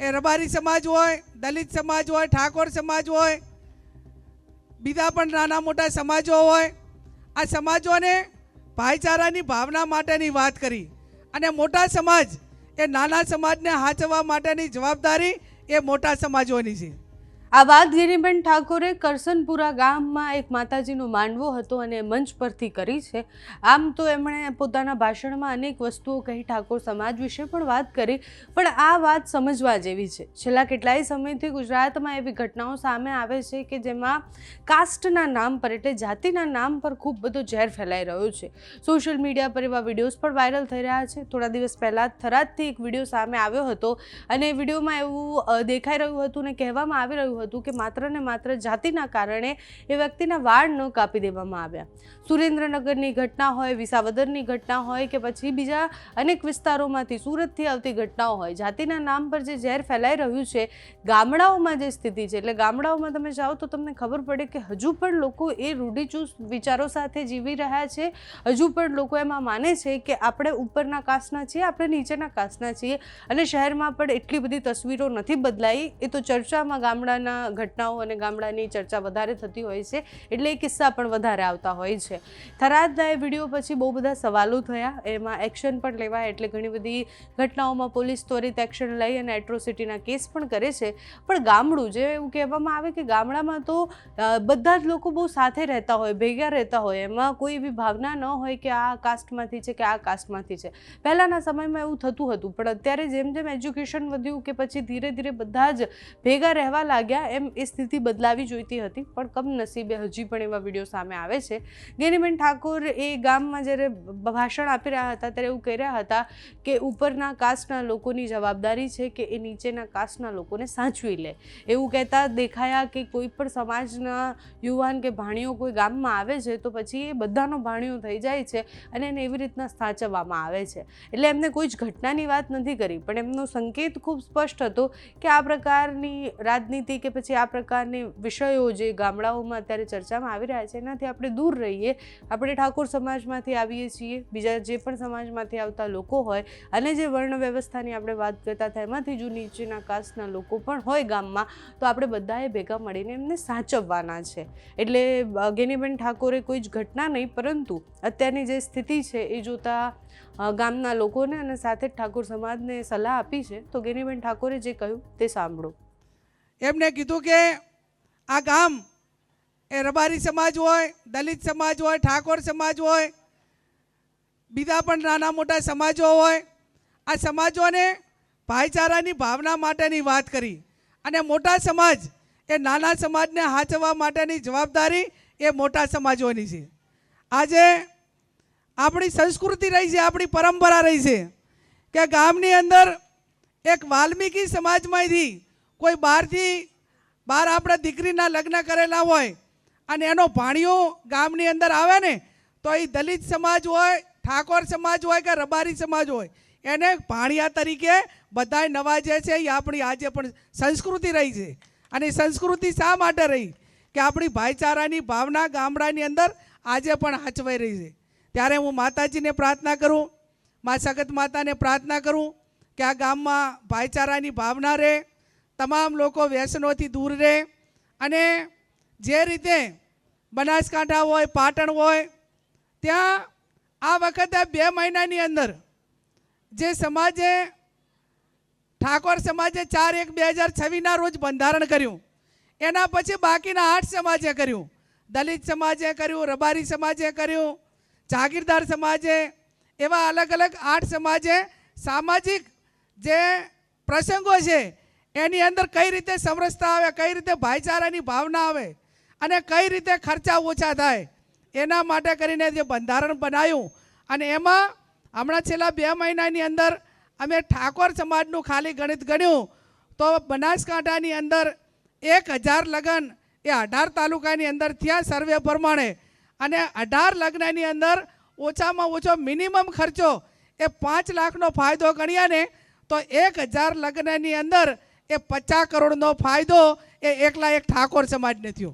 એ રબારી સમાજ હોય, દલિત સમાજ હોય, ઠાકોર સમાજ હોય, બીજા પણ નાના મોટા સમાજો હોય, આ સમાજોને ભાઈચારાની ભાવના માટેની વાત કરી અને મોટા સમાજ એ નાના સમાજને સાચવવા માટેની જવાબદારી એ મોટા સમાજોની છે। આ વાત ગિરીબેન ઠાકોરે કરસનપુરા ગામમાં એક માતાજીનો માંડવો હતો અને મંચ પરથી કરી છે। આમ તો એમણે પોતાના ભાષણમાં અનેક વસ્તુઓ કહી, ઠાકોર સમાજ વિશે પણ વાત કરી, પણ આ વાત સમજવા જેવી છે। છેલ્લા કેટલાય સમયથી ગુજરાતમાં એવી ઘટનાઓ સામે આવે છે કે જેમાં કાસ્ટના નામ પર એટલે જાતિના નામ પર ખૂબ બધો ઝેર ફેલાઈ રહ્યો છે। સોશિયલ મીડિયા પર એવા વિડીયોઝ પણ વાયરલ થઈ રહ્યા છે। થોડા દિવસ પહેલાં થરાદથી એક વિડીયો સામે આવ્યો હતો અને વિડીયોમાં એવું દેખાઈ રહ્યું હતું ને કહેવામાં આવી રહ્યું હતું કે માત્ર ને માત્ર જાતિના કારણે એ વ્યક્તિના વાળ ન કાપી દેવામાં આવ્યા। સુરેન્દ્રનગરની ઘટના હોય, વિસાવદરની ઘટના હોય કે પછી બીજા અનેક વિસ્તારોમાંથી સુરતથી આવતી ઘટનાઓ હોય, જાતિના નામ પર જે ઝેર ફેલાઈ રહ્યું છે, ગામડાઓમાં જે સ્થિતિ છે, એટલે ગામડાઓમાં તમે જાઓ તો તમને ખબર પડે કે હજુ પણ લોકો એ રૂઢિચુસ્ત વિચારો સાથે જીવી રહ્યા છે। હજુ પણ લોકો એમાં માને છે કે આપણે ઉપરના કાસ્ટના છીએ, આપણે નીચેના કાસ્ટના છીએ, અને શહેરમાં પણ એટલી બધી તસવીરો નથી બદલાઈ। એ તો ચર્ચામાં ગામડાના ઘટનાઓ અને ગામડાની ચર્ચા વધારે થતી હોય છે, એટલે એ કિસ્સા પણ વધારે આવતા હોય છે। થરાદના એ વિડીયો પછી બહુ બધા સવાલો થયા, એમાં એક્શન પણ લેવાય, એટલે ઘણી બધી ઘટનાઓમાં પોલીસ ત્વરિત એક્શન લઈ અને એટ્રોસિટીના કેસ પણ કરે છે। પણ ગામડું જે એવું કહેવામાં આવે કે ગામડામાં તો બધા જ લોકો બહુ સાથે રહેતા હોય, ભેગા રહેતા હોય, એમાં કોઈ એવી ભાવના ન હોય કે આ કાસ્ટમાંથી છે કે આ કાસ્ટમાંથી છે। પહેલાંના સમયમાં એવું થતું હતું, પણ અત્યારે જેમ જેમ એજ્યુકેશન વધ્યું કે પછી ધીરે ધીરે બધા જ ભેગા રહેવા લાગ્યા, એમ એ સ્થિતિ બદલાવી જોઈતી હતી, પણ કમનસીબે હજી પણ એવા વિડીયો સામે આવે છે। ગિરીબેન ઠાકોર એ ગામમાં જ્યારે ભાષણ આપી રહ્યા હતા ત્યારે એવું કહી રહ્યા હતા કે ઉપરના કાસ્ટના લોકોની જવાબદારી છે કે એ નીચેના કાસ્ટના લોકોને સાચવી લે। એવું કહેતા દેખાયા કે કોઈ પણ સમાજના યુવાન કે ભાણીઓ કોઈ ગામમાં આવે છે તો પછી એ બધાનો ભાણિયો થઈ જાય છે અને એને એવી રીતના સાચવવામાં આવે છે। એટલે એમને કોઈ જ ઘટનાની વાત નથી કરી, પણ એમનો સંકેત ખૂબ સ્પષ્ટ હતો કે આ પ્રકારની રાજનીતિ કે પછી આ પ્રકારની વિષયો જે ગામડાઓમાં અત્યારે ચર્ચામાં આવી રહ્યા છે એનાથી આપણે દૂર રહીએ। આપણે ઠાકોર સમાજમાંથી આવીએ છીએ, બીજા જે પણ સમાજમાંથી આવતા લોકો હોય અને જે વર્ણ વ્યવસ્થાની આપણે વાત કરતા હતા એમાંથી જો નીચેના કાસ્ટના લોકો પણ હોય ગામમાં, તો આપણે બધાએ ભેગા મળીને એમને સાચવવાના છે। એટલે ગિરીબેન ઠાકોરે કોઈ જ ઘટના નહીં, પરંતુ અત્યારની જે સ્થિતિ છે એ જોતા ગામના લોકોને અને સાથે જ ઠાકોર સમાજને સલાહ આપી છે। તો ગિરીબેન ઠાકોરે જે કહ્યું તે સાંભળો। એમને કીધું કે આ ગામ એ રબારી સમાજ હોય, દલિત સમાજ હોય, ઠાકોર સમાજ હોય, બીજા પણ નાના મોટા સમાજો હોય, આ સમાજોને ભાઈચારાની ભાવના માટેની વાત કરી અને મોટા સમાજ એ નાના સમાજને સાચવવા માટેની જવાબદારી એ મોટા સમાજોની છે। આજે આપણી સંસ્કૃતિ રહી છે, આપણી પરંપરા રહી છે કે ગામની અંદર એક વાલ્મીકી સમાજમાંથી કોઈ બહાર આપણે દીકરીના લગ્ન કરેલા હોય અને એનો ભાણિયો ગામની અંદર આવે ને, તો એ દલિત સમાજ હોય, ઠાકોર સમાજ હોય કે રબારી સમાજ હોય, એને ભાણિયા તરીકે બધાય નવાજે છે। એ આપણી આજે પણ સંસ્કૃતિ રહી છે। અને સંસ્કૃતિ શા માટે રહી કે આપણી ભાઈચારાની ભાવના ગામડાની અંદર આજે પણ સાચવાઈ રહી છે। ત્યારે હું માતાજીને પ્રાર્થના કરું, મા સગત માતાને પ્રાર્થના કરું કે આ ગામમાં ભાઈચારાની ભાવના રહે, તમામ લોકો વ્યસનોથી દૂર રહે, અને જે રીતે બનાસકાંઠા હોય, પાટણ હોય, ત્યાં આ વખતે 2 મહિનાની અંદર જે સમાજે ઠાકોર સમાજે 4/1/2026ના રોજ બંધારણ કર્યું, એના પછી બાકીના 8 સમાજે કર્યું, દલિત સમાજે કર્યું, રબારી સમાજે કર્યું, જાગીરદાર સમાજે, એવા અલગ અલગ 8 સમાજે સામાજિક જે પ્રસંગો છે એની અંદર કઈ રીતે સમરસતા આવે, કઈ રીતે ભાઈચારાની ભાવના આવે અને કઈ રીતે ખર્ચા ઓછા થાય, એના માટે કરીને જે બંધારણ બનાવ્યું, અને એમાં હમણાં છેલ્લા 2 મહિનાની અંદર અમે ઠાકોર સમાજનું ખાલી ગણિત ગણ્યું તો બનાસકાંઠાની અંદર 1000 લગ્ન એ 18 તાલુકાની અંદર થયા સર્વે પ્રમાણે, અને 18 લગ્નની અંદર ઓછામાં ઓછો મિનિમમ ખર્ચો એ 5 લાખનો ફાયદો ગણ્યા ને તો 1000 લગ્નની અંદર એ 50 કરોડનો ફાયદો એ એકલા એક ઠાકોર સમાજને થયો।